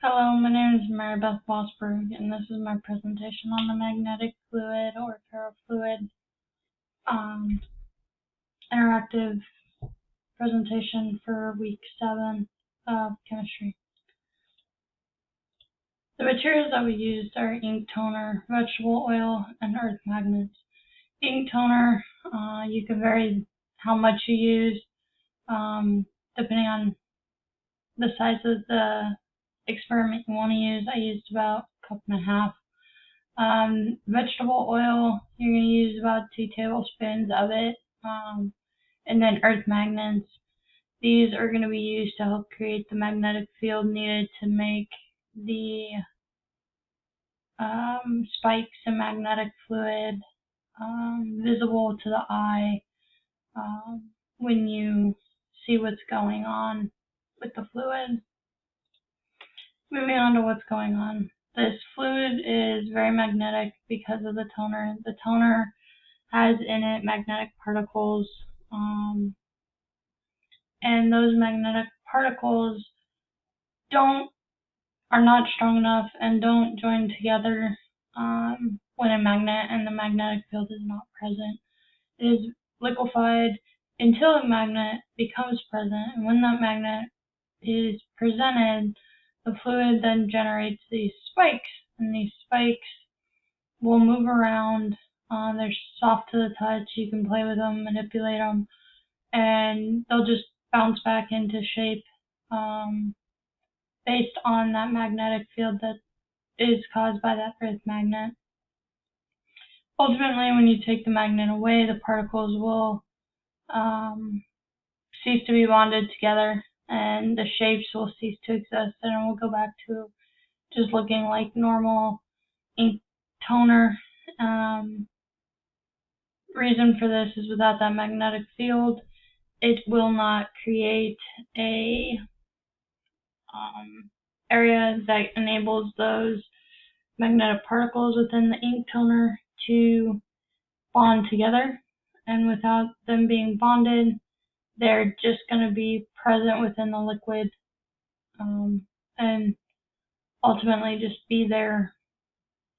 Hello, my name is Mary Beth Bossberg, and this is my presentation on the magnetic fluid or ferrofluid um, interactive presentation for week 7 of chemistry. The materials that we used are ink toner, vegetable oil, and earth magnets. Ink toner, you can vary how much you use depending on the size of the experiment you want to use. I used about a cup and a half. Vegetable oil, you're going to use about 2 tablespoons of it. And then earth magnets. These are going to be used to help create the magnetic field needed to make the spikes in magnetic fluid visible to the eye when you see what's going on with the fluid. Moving on to what's going on. This fluid is very magnetic because of the toner. The toner has in it magnetic particles, and those magnetic particles are not strong enough and don't join together when a magnet and the magnetic field is not present. It is liquefied until a magnet becomes present, and when that magnet is presented, the fluid then generates these spikes, and these spikes will move around. They're soft to the touch. You can play with them, manipulate them, and they'll just bounce back into shape based on that magnetic field that is caused by that earth magnet. Ultimately, when you take the magnet away, the particles will cease to be bonded together, and the shapes will cease to exist, and it will go back to just looking like normal ink toner. Reason for this is without that magnetic field, it will not create a area that enables those magnetic particles within the ink toner to bond together, and without them being bonded, they're just going to be present within the liquid and ultimately just be there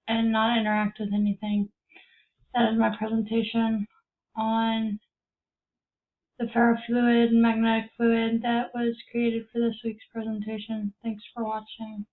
and not interact with anything. That is my presentation on the ferrofluid and magnetic fluid that was created for this week's presentation. Thanks for watching.